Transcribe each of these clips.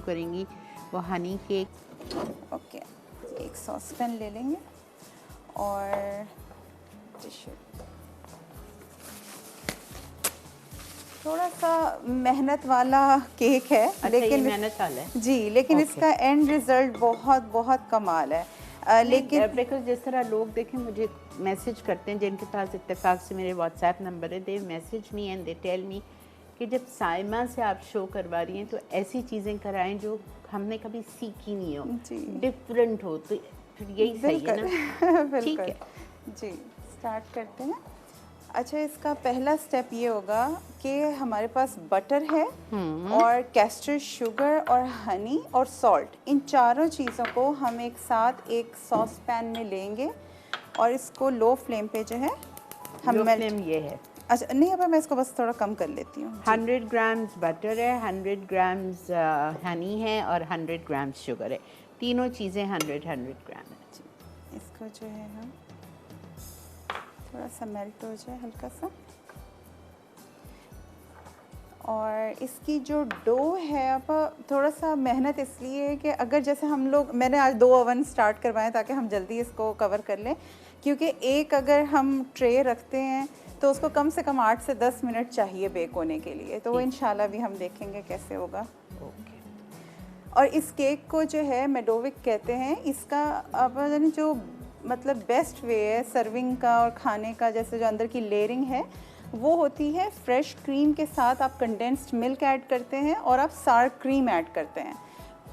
करेंगी वो Honey cake. Okay, एक सॉस पैन ले लेंगे और टिश्यू। थोड़ा सा मेहनत वाला केक है, अच्छा, लेकिन ये मेहनत वाला है जी, लेकिन Okay. इसका एंड रिजल्ट बहुत बहुत कमाल है। लेकिन बिकॉज जिस तरह लोग देखें मुझे मैसेज करते हैं जिनके पास इत्तेफाक से मेरे व्हाट्सएप नंबर है, they message me and they tell me कि जब साइमा से आप शो करवा रही हैं तो ऐसी चीज़ें कराएं जो हमने कभी सीखी नहीं हो, जी। डिफरेंट हो, तो फिर यही सही है ना। ठीक है जी, स्टार्ट करते हैं। अच्छा, इसका पहला स्टेप ये होगा कि हमारे पास बटर है और कैस्टर शुगर और हनी और सॉल्ट, इन चारों चीज़ों को हम एक साथ एक सॉस पैन में लेंगे और इसको लो फ्लेम पे जो है हम लो मेल्ट। फ्लेम ये है। अच्छा नहीं, अब मैं इसको बस थोड़ा कम कर लेती हूँ। 100 ग्राम्स बटर है, 100 ग्राम्स हनी है और 100 ग्राम्स शुगर है। तीनों चीज़ें 100 ग्राम है। इसको जो है हम थोड़ा सा मेल्ट हो जाए हल्का सा, और इसकी जो डो है, अब थोड़ा सा मेहनत इसलिए है कि अगर जैसे हम लोग, मैंने आज 2 ओवन स्टार्ट करवाएं ताकि हम जल्दी इसको कवर कर लें, क्योंकि एक अगर हम ट्रे रखते हैं तो उसको कम से कम 8 से 10 मिनट चाहिए बेक होने के लिए, तो वो इंशाल्लाह भी हम देखेंगे कैसे होगा। ओके। और इस केक को जो है मेडोविक कहते हैं। इसका अब यानी जो मतलब बेस्ट वे है सर्विंग का और खाने का, जैसे जो अंदर की लेयरिंग है वो होती है फ्रेश क्रीम के साथ आप कंडेंस्ड मिल्क ऐड करते हैं और आप सार क्रीम ऐड करते हैं।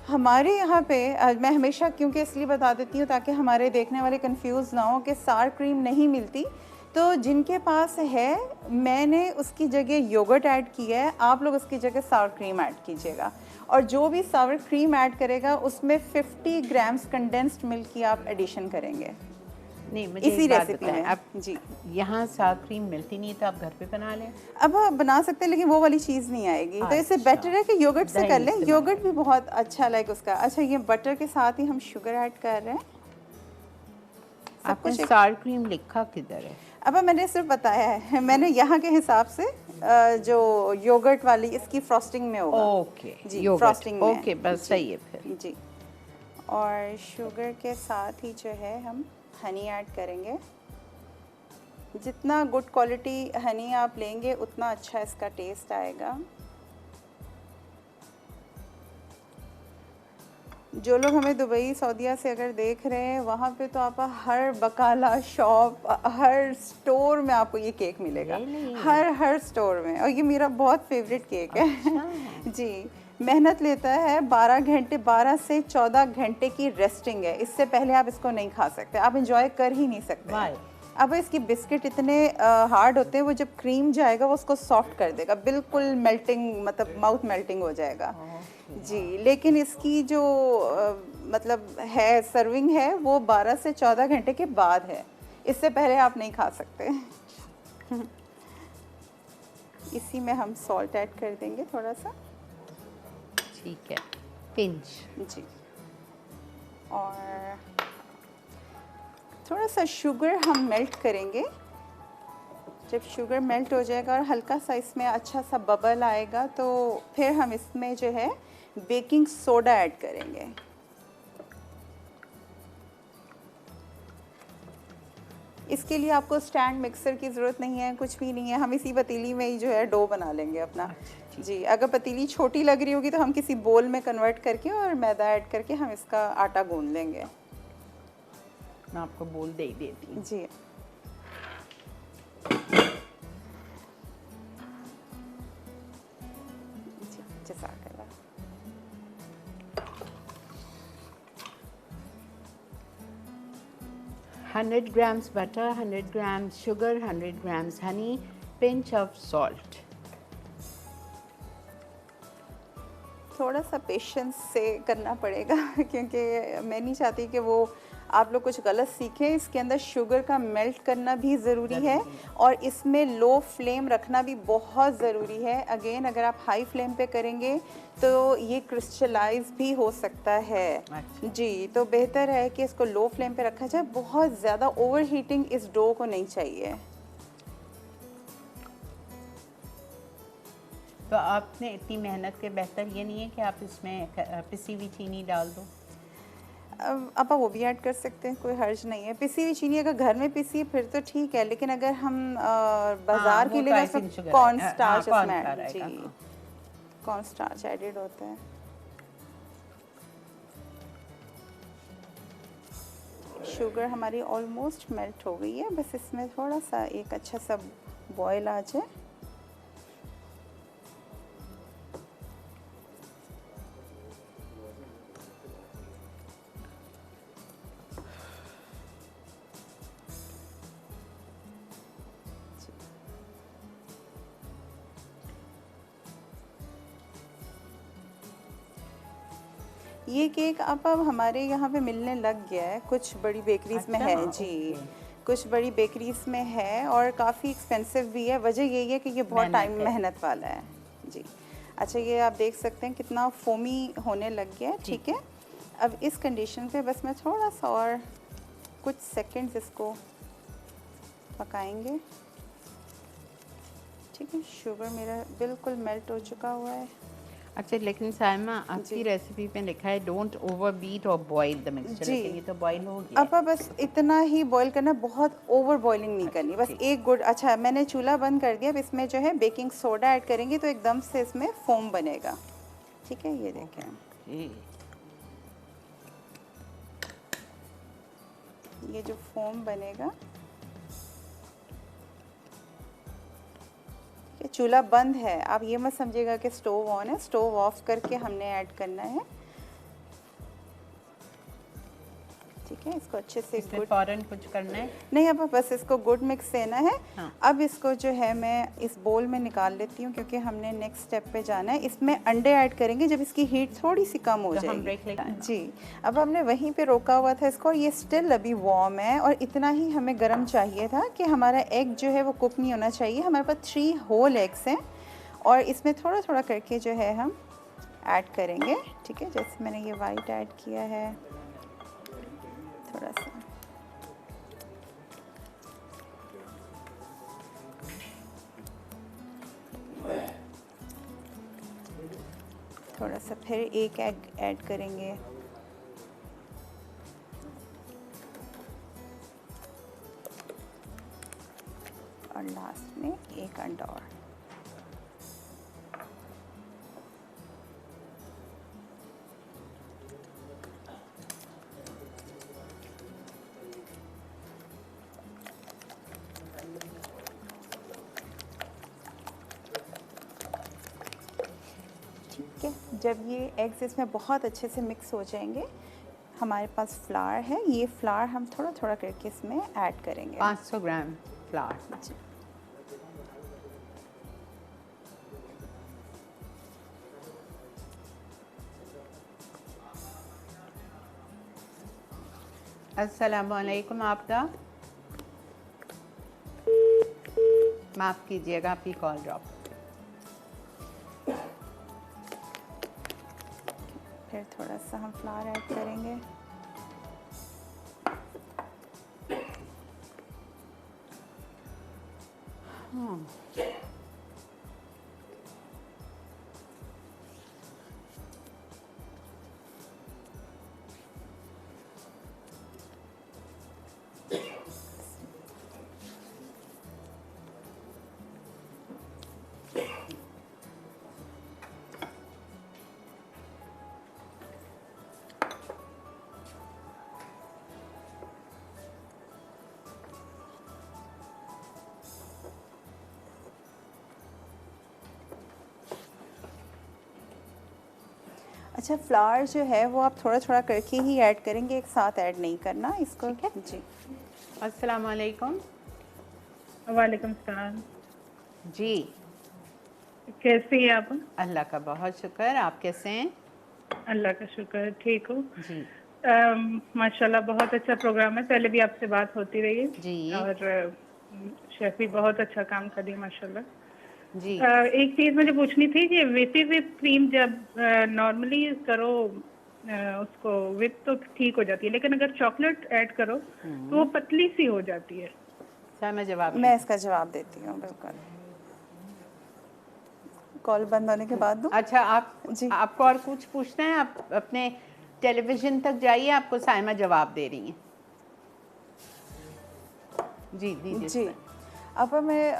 हमारे यहाँ पे मैं हमेशा क्योंकि इसलिए बता देती हूँ ताकि हमारे देखने वाले कंफ्यूज ना हो कि सार क्रीम नहीं मिलती, तो जिनके पास है मैंने उसकी जगह योगर्ट ऐड किया है, आप लोग उसकी जगह सावर क्रीम ऐड कीजिएगा। और जो भी सावर क्रीम ऐड करेगा उसमें 50 ग्राम्स कंडेंस्ड मिल्क की आप एडिशन करेंगे नहीं, मुझे इसी एक बात रेसिपी बताएं, में। आप जी, यहाँ सार क्रीम मिलती नहीं तो आप घर पे बना लें। अब बना सकते हैं लेकिन वो वाली चीज़ नहीं आएगी, तो इससे अच्छा। बेटर है कि योगर्ट से दही कर लें। इस्तेमाल योगर्ट भी बहुत अच्छा लाइक उसका। अच्छा, ये बटर के साथ ही हम शुगर ऐड कर रहे हैं। सब आपने कुछ सार क्रीम लिखा किधर है? अब मैंने सिर्फ बताया है, मैंने यहाँ के हिसाब से जो योगर्ट वाली इसकी फ्रॉस्टिंग में होगा। ओके जी, योगर्ट, फ्रॉस्टिंग में। ओके बस सही है फिर। जी, और शुगर के साथ ही जो है हम हनी ऐड करेंगे। जितना गुड क्वालिटी हनी आप लेंगे उतना अच्छा इसका टेस्ट आएगा। जो लोग हमें दुबई सऊदीया से अगर देख रहे हैं वहाँ पे तो आप हर बकाला शॉप, हर स्टोर में आपको ये केक मिलेगा, हर स्टोर में। और ये मेरा बहुत फेवरेट केक है। अच्छा। जी, मेहनत लेता है 12 घंटे, 12 से 14 घंटे की रेस्टिंग है, इससे पहले आप इसको नहीं खा सकते, आप इंजॉय कर ही नहीं सकते। अब इसकी बिस्किट इतने हार्ड होते हैं, वो जब क्रीम जाएगा वो उसको सॉफ्ट कर देगा, बिल्कुल मेल्टिंग, मतलब माउथ मेल्टिंग हो जाएगा। जी, लेकिन इसकी जो मतलब है सर्विंग है वो 12 से 14 घंटे के बाद है, इससे पहले आप नहीं खा सकते। इसी में हम सॉल्ट ऐड कर देंगे थोड़ा सा। ठीक है, पिंच। जी, और थोड़ा सा शुगर हम मेल्ट करेंगे। जब शुगर मेल्ट हो जाएगा और हल्का सा इसमें अच्छा सा बबल आएगा तो फिर हम इसमें जो है बेकिंग सोडा ऐड करेंगे। इसके लिए आपको स्टैंड मिक्सर की ज़रूरत नहीं है, कुछ भी नहीं है, हम इसी पतीली में ही जो है डो बना लेंगे अपना। जी, अगर पतीली छोटी लग रही होगी तो हम किसी बोल में कन्वर्ट करके और मैदा ऐड करके हम इसका आटा गूंद लेंगे। मैं आपको बोल दे ही देती हूँ। जी, जज़ाकल्लाह। 100 grams butter, 100 grams sugar, 100 grams honey, pinch of salt. थोड़ा सा पेशेंस से करना पड़ेगा क्योंकि मैं नहीं चाहती कि वो आप लोग कुछ गलत सीखें। इसके अंदर शुगर का मेल्ट करना भी ज़रूरी है और इसमें लो फ्लेम रखना भी बहुत ज़रूरी है। अगेन अगर आप हाई फ्लेम पे करेंगे तो ये क्रिस्टलाइज भी हो सकता है। जी, तो बेहतर है कि इसको लो फ्लेम पे रखा जाए, बहुत ज़्यादा ओवर हीटिंग इस डो को नहीं चाहिए। तो आपने इतनी मेहनत के बेहतर ये नहीं है कि आप इसमें पिसी हुई चीनी डाल दो? अब आप वो भी ऐड कर सकते हैं, कोई हर्ज नहीं है। पिसी हुई चीनी अगर घर में पिसी है फिर तो ठीक है, लेकिन अगर हम बाजार वो के तो लिए आइसिंग शुगर कॉर्न है, स्टार्च कॉर्न इसमें फ्लोर जी, आएगा, हाँ। कॉर्न स्टार्च एडेड होता है। शुगर हमारी ऑलमोस्ट मेल्ट हो गई है, बस इसमें थोड़ा सा एक अच्छा सा बॉयल आ जाए। ये केक अब हमारे यहाँ पे मिलने लग गया है, कुछ बड़ी बेकरीज में अच्छा, है जी, कुछ बड़ी बेकरीज में है और काफ़ी एक्सपेंसिव भी है। वजह यही है कि ये बहुत टाइम मेहनत वाला है जी। अच्छा, ये आप देख सकते हैं कितना फोमी होने लग गया है, ठीक है। अब इस कंडीशन पे बस मैं थोड़ा सा और कुछ सेकंड्स इसको पकाएंगे, ठीक है। शुगर मेरा बिल्कुल मेल्ट हो चुका हुआ है। अच्छा, लेकिन साइमा आपकी रेसिपी पे लिखा है डोंट ओवर बीट और बॉईल द मिक्सचर, लेकिन ये तो बॉईल हो गया। अब बस इतना ही बॉईल करना, बहुत ओवर बॉइलिंग नहीं करनी, बस एक गुड। अच्छा, मैंने चूल्हा बंद कर दिया। अब इसमें जो है बेकिंग सोडा ऐड करेंगे तो एकदम से इसमें फोम बनेगा, ठीक है। ये देखें, ये जो फोम बनेगा, चूल्हा बंद है। आप ये मत समझिएगा कि स्टोव ऑन है, स्टोव ऑफ करके हमने ऐड करना है, ठीक है। इसको अच्छे से गुड, फौरन कुछ करना है नहीं, अब बस इसको गुड मिक्स देना है। हाँ। अब इसको जो है मैं इस बोल में निकाल लेती हूँ, क्योंकि हमने नेक्स्ट स्टेप पे जाना है। इसमें अंडे ऐड करेंगे जब इसकी हीट थोड़ी सी कम हो जाएगी जी। अब हमने वहीं पे रोका हुआ था इसको, और ये स्टिल अभी वार्म है, और इतना ही हमें गर्म चाहिए था कि हमारा एग जो है वो कुक नहीं होना चाहिए। हमारे पास 3 होल एग्स हैं, और इसमें थोड़ा थोड़ा करके जो है हम ऐड करेंगे, ठीक है। जैसे मैंने ये वाइट ऐड किया है, थोड़ा सा थोड़ा सा फिर एक एग ऐड करेंगे, और लास्ट में एक अंडा और। ठीक है, जब ये एग्स इसमें बहुत अच्छे से मिक्स हो जाएंगे, हमारे पास फ्लावर है। ये फ्लावर हम थोड़ा थोड़ा करके इसमें ऐड करेंगे, 500 ग्राम फ्लावर जी। अस्सलामुअलैकुम, आपका माफ़ कीजिएगा, आपकी कॉल ड्रॉप। फिर थोड़ा सा हम फ्लावर ऐड करेंगे, अच्छा, फ्लावर जो है वो आप थोड़ा थोड़ा करके ही ऐड करेंगे, एक साथ ऐड नहीं करना इसको, ठीक है जी। अस्सलाम वालेकुम। वालेकुम सलाम जी, कैसी हैं आप? अल्लाह का बहुत शुक्र, आप कैसे हैं? अल्लाह का शुक्र, ठीक हूँ जी माशाल्लाह, बहुत अच्छा प्रोग्राम है। पहले भी आपसे बात होती रही है जी और शेफ भी बहुत अच्छा काम कर रही है माशाल्लाह जी। एक चीज़ मुझे पूछनी थी कि विपिंग विप क्रीम जब नॉर्मली करो उसको विप तो ठीक हो जाती है, लेकिन अगर चॉकलेट ऐड करो तो वो पतली सी हो जाती है। सर मैं मैं इसका जवाब देती हूँ, बिल्कुल। कॉल बंद होने के बाद दूं? अच्छा, आप जी। आपको और कुछ पूछना है? आप अपने टेलीविजन तक जाइए, आपको साइमा जवाब दे रही हैं। जी दीजिए जी। सर। अब मैं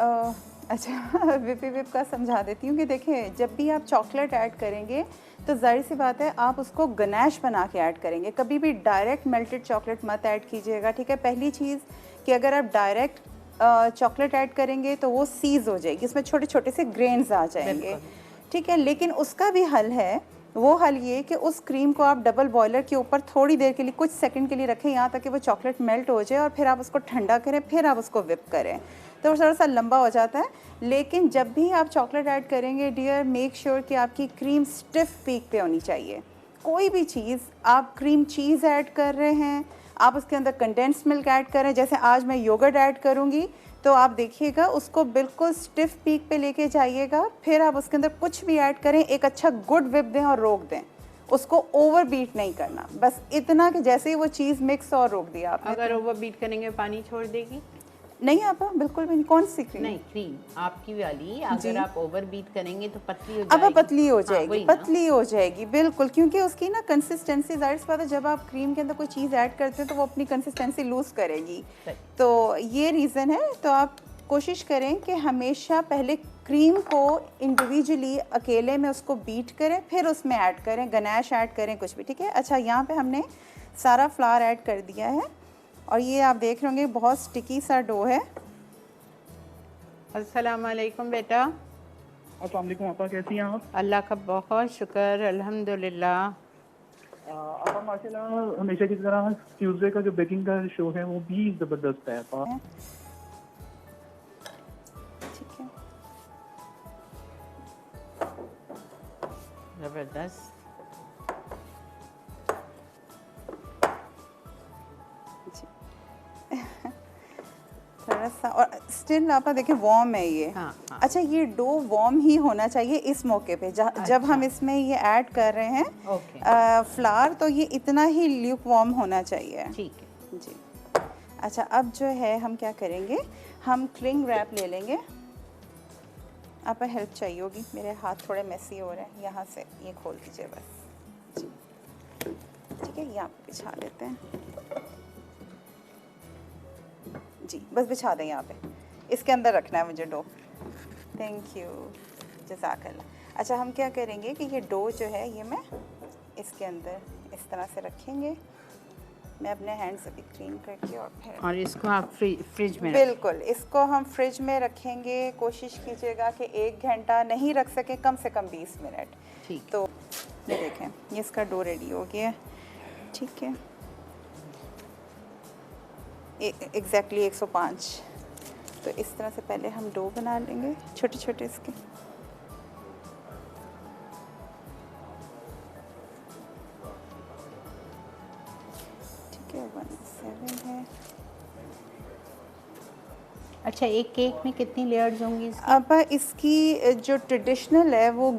अच्छा विपी विप का समझा देती हूँ कि देखें, जब भी आप चॉकलेट ऐड करेंगे तो ज़ाहिर सी बात है आप उसको गनैश बना के ऐड करेंगे। कभी भी डायरेक्ट मेल्टेड चॉकलेट मत ऐड कीजिएगा, ठीक है। पहली चीज़ कि अगर आप डायरेक्ट चॉकलेट ऐड करेंगे तो वो सीज़ हो जाएगी, उसमें छोटे छोटे से ग्रेन्स आ जाएंगे, बिल्कुल। ठीक है। लेकिन उसका भी हल है। वो हल ये कि उस क्रीम को आप डबल बॉयलर के ऊपर थोड़ी देर के लिए, कुछ सेकंड के लिए रखें, यहाँ तक कि वो चॉकलेट मेल्ट हो जाए, और फिर आप उसको ठंडा करें, फिर आप उसको विप करें। तो वो थोड़ा सा लंबा हो जाता है। लेकिन जब भी आप चॉकलेट ऐड करेंगे डियर, मेक श्योर कि आपकी क्रीम स्टिफ पीक पे होनी चाहिए। कोई भी चीज़, आप क्रीम चीज़ ऐड कर रहे हैं, आप उसके अंदर कंडेंस्ड मिल्क ऐड कर रहे हैं, जैसे आज मैं योगर्ट ऐड करूँगी, तो आप देखिएगा उसको बिल्कुल स्टिफ पीक पे लेके जाइएगा। फिर आप उसके अंदर कुछ भी ऐड करें, एक अच्छा गुड विप दें और रोक दें। उसको ओवर बीट नहीं करना, बस इतना कि जैसे ही वो चीज़ मिक्स और रोक दिया आपने। अगर ओवर बीट करेंगे पानी छोड़ देगी? नहीं आप बिल्कुल भी नहीं। कौन सी क्रीम? नहीं, क्रीम आपकी वाली अगर आप ओवर बीट करेंगे तो पतली हो अब जाएगी। पतली हो हाँ, जाएगी, वही ना। पतली हो जाएगी बिल्कुल, क्योंकि उसकी ना कंसिस्टेंसी, ज़ाहिर सी बात है जब आप क्रीम के अंदर कोई चीज़ ऐड करते हैं तो वो अपनी कंसिस्टेंसी लूज़ करेगी। सही। तो ये रीज़न है। तो आप कोशिश करें कि हमेशा पहले क्रीम को इंडिविजुअली अकेले में उसको बीट करें, फिर उसमें ऐड करें, गनैश ऐड करें, कुछ भी, ठीक है। अच्छा, यहाँ पे हमने सारा फ्लावर ऐड कर दिया है और ये आप देख रहे होंगे बहुत स्टिकी सा डो है। अस्सलाम वालेकुम बेटा। अस्सलाम वालेकुम आपा, कैसी हैं आप? अल्लाह का बहुत शुक्र, अल्हम्दुलिल्लाह। आपा माशाल्लाह हमेशा की तरह ट्यूसडे का जो बेकिंग का शो है वो भी ज़बरदस्त है आपा। ठीक है, ज़बरदस्त। थोड़ा सा और स्टिल आप देखें वार्म है ये। हाँ, हाँ। अच्छा, ये डो वार्म ही होना चाहिए इस मौके पे, जब हम इसमें ये ऐड कर रहे हैं ओके। फ्लावर, तो ये इतना ही ल्यूक वार्म होना चाहिए। ठीक है जी। अच्छा, अब जो है हम क्या करेंगे, हम क्लिंग रैप ले लेंगे। आपको हेल्प चाहिए होगी, मेरे हाथ थोड़े मेसी हो रहे हैं। यहाँ से ये खोल दीजिए बस। जी, ठीक है, यहाँ पे बिछा लेते हैं। जी, बस बिछा दें यहाँ पे, इसके अंदर रखना है मुझे डो। थैंक यू, जज़ाकल्लाह। अच्छा, हम क्या करेंगे कि ये डो जो है ये मैं इसके अंदर इस तरह से रखेंगे। मैं अपने हैंड से भी क्लीन करके और फिर, और इसको आप फ्रिज में बिल्कुल इसको हम फ्रिज में रखेंगे। कोशिश कीजिएगा कि 1 घंटा नहीं रख सके, कम से कम 20 मिनट। ठीक। तो ये देखें, ये इसका डो रेडी हो गया है, ठीक है। एग्जैक्टली 105। तो इस तरह से पहले हम डो बना लेंगे छोटे छोटे इसके। ठीक है, 17 है। अच्छा, एक केक में कितनी लेयर्स होंगी इसकी? अब इसकी जो ट्रेडिशनल है वो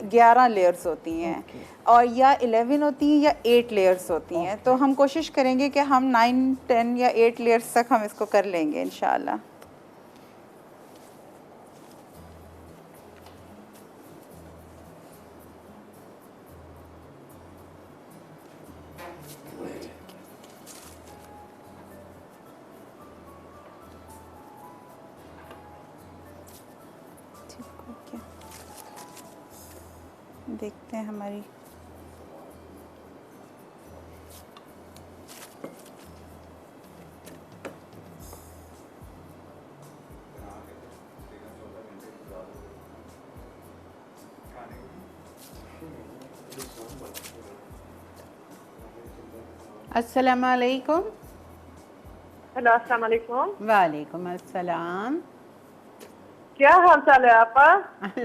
11 लेयर्स होती हैं, और या 11 होती हैं या 8 लेयर्स होती हैं। तो हम कोशिश करेंगे कि हम 9, 10 या 8 लेयर्स तक हम इसको कर लेंगे इंशाल्लाह। देखते हैं हमारी अस्सलाम वालेकुम। हेलो, अस्सलाम वालेकुम। वालेकुम अस्सलाम। क्या हाल चाल है आपा?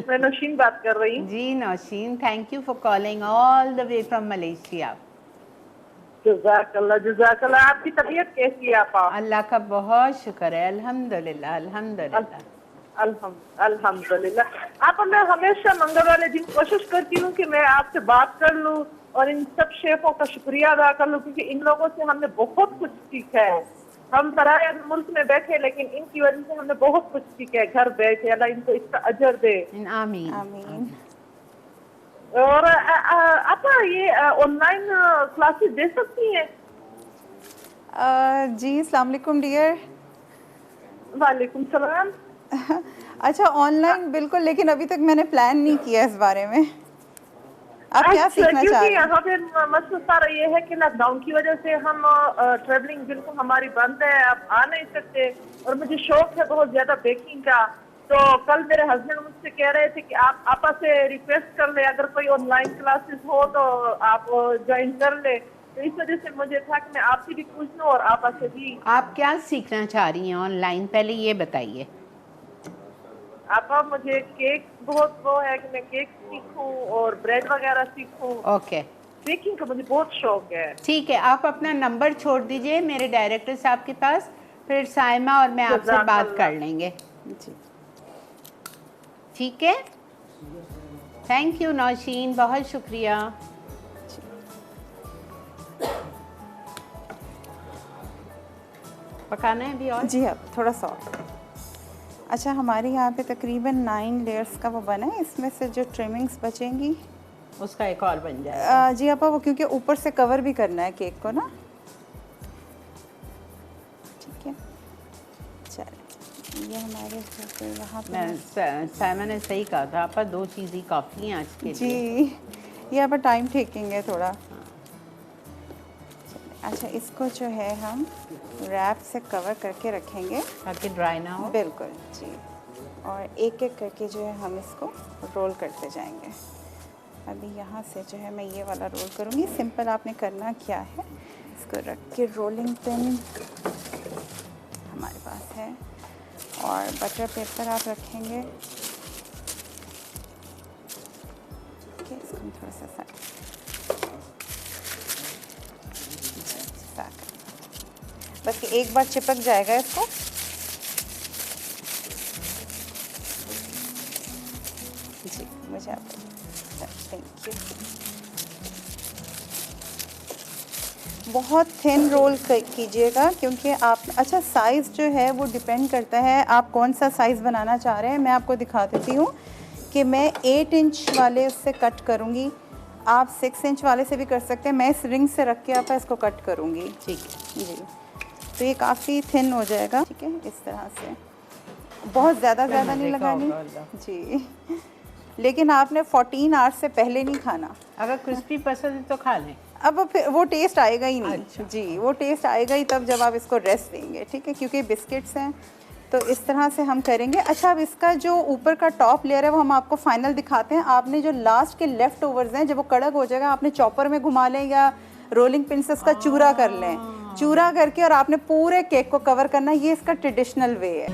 मैं नौशीन बात कर रही हूँ। जी Nausheen, thank you for calling all the way from Malaysia. जज़ाकल्लाह जज़ाकल्लाह। आपकी तबीयत कैसी है आपा? अल्लाह का बहुत शुक्र है, अल्हम्दुलिल्लाह अल्हम्दुलिल्लाह। अल्हम्दुलिल्लाह। आपा, मैं हमेशा मंगल वाले दिन कोशिश करती हूँ कि मैं आपसे बात कर लूँ और इन सब शेफों का शुक्रिया अदा कर लूँ, क्योंकि इन लोगों से हमने बहुत कुछ सीखा है। हम पराया मुल्क में बैठे, लेकिन इनकी वजह से हमने बहुत कुछ सीखा है घर बैठे। अल्लाह इनको इसका अजर दे। आमीन। आमीन। और आपा ये ऑनलाइन क्लासेस दे सकती हैं? जी अस्सलाम वालेकुम डियर। वालेकुम सलाम। अच्छा ऑनलाइन बिल्कुल, लेकिन अभी तक मैंने प्लान नहीं किया इस बारे में। आप क्या सीखना चाह रहे क्योंकि हैं? यहाँ पे मसला सारा ये है कि लॉकडाउन की वजह से हम ट्रेवलिंग बिल्कुल हमारी बंद है, आप आ नहीं सकते। और मुझे शौक है बहुत ज्यादा बेकिंग का। तो कल मेरे हस्बैंड मुझसे कह रहे थे कि आप आपा से रिक्वेस्ट कर ले, अगर कोई ऑनलाइन क्लासेस हो तो आप ज्वाइन कर ले। तो इस वजह से मुझे था कि मैं आपसे भी पूछ लूँ और आपा से भी। आप क्या सीखना चाह रही हैं ऑनलाइन, पहले ये बताइए। आपा मुझे केक बहुत वो है कि मैं केक सीखूं और ब्रेड वगैरह सीखूं। ओके बेकिंग का मुझे बहुत शौक है। ठीक है, आप अपना नंबर छोड़ दीजिए मेरे डायरेक्टर साहब के पास, फिर साइमा और मैं आपसे बात जज़ाकल्लाह। कर लेंगे। जी ठीक है, थैंक यू नौशीन, बहुत शुक्रिया। पकाना है अभी और? जी अब थोड़ा सा और। अच्छा हमारे यहाँ पे तकरीबन 9 लेयर्स का वो बना है, इसमें से जो ट्रिमिंग्स बचेंगी उसका एक और बन जाएगा। जी आपा वो क्योंकि ऊपर से कवर भी करना है केक को ना। ठीक है चलिए, ये हमारे घर पे यहाँ पे मैं साइमा ने सही कहा था, आपका 2 चीज़ ही काफ़ी हैं आज के लिए। जी ये आप टाइम टेकिंग है थोड़ा। अच्छा इसको जो है हम रैप से कवर करके रखेंगे ताकि ड्राई ना हो। बिल्कुल जी। और एक एक करके जो है हम इसको रोल करते जाएंगे। अभी यहाँ से जो है मैं ये वाला रोल करूँगी। सिंपल आपने करना क्या है, इसको रख के रोलिंग पिन हमारे पास है और बटर पेपर आप रखेंगे। ठीक है, इसको हम थोड़ा सा साक बस एक बार चिपक जाएगा इसको। जी मुझे आप थैंक यू। बहुत थिन रोल कीजिएगा क्योंकि आप अच्छा साइज़ जो है वो डिपेंड करता है आप कौन सा साइज़ बनाना चाह रहे हैं। मैं आपको दिखा देती हूँ कि मैं 8 इंच वाले उससे कट करूँगी, आप 6 इंच वाले से भी कर सकते हैं। मैं इस रिंग से रख के आप इसको कट करूँगी। ठीक है जी तो ये काफ़ी थिन हो जाएगा। ठीक है इस तरह से, बहुत ज़्यादा नहीं लगानी जी। लेकिन आपने 14 आवर्स से पहले नहीं खाना। अगर क्रिस्पी पसंद है तो खा लें। अब फिर वो टेस्ट आएगा ही नहीं। अच्छा। जी वो टेस्ट आएगा ही तब जब आप इसको रेस्ट देंगे। ठीक है क्योंकि बिस्किट्स हैं तो इस तरह से हम करेंगे। अच्छा अब इसका जो ऊपर का टॉप लेयर है वो हम आपको फाइनल दिखाते हैं। आपने जो लास्ट के लेफ्ट ओवर्स हैं जब वो कड़क हो जाएगा, आपने चॉपर में घुमा लें या रोलिंग पिन से उसका चूरा कर लें। चूरा करके और आपने पूरे केक को कवर करना है। ये इसका ट्रेडिशनल वे है।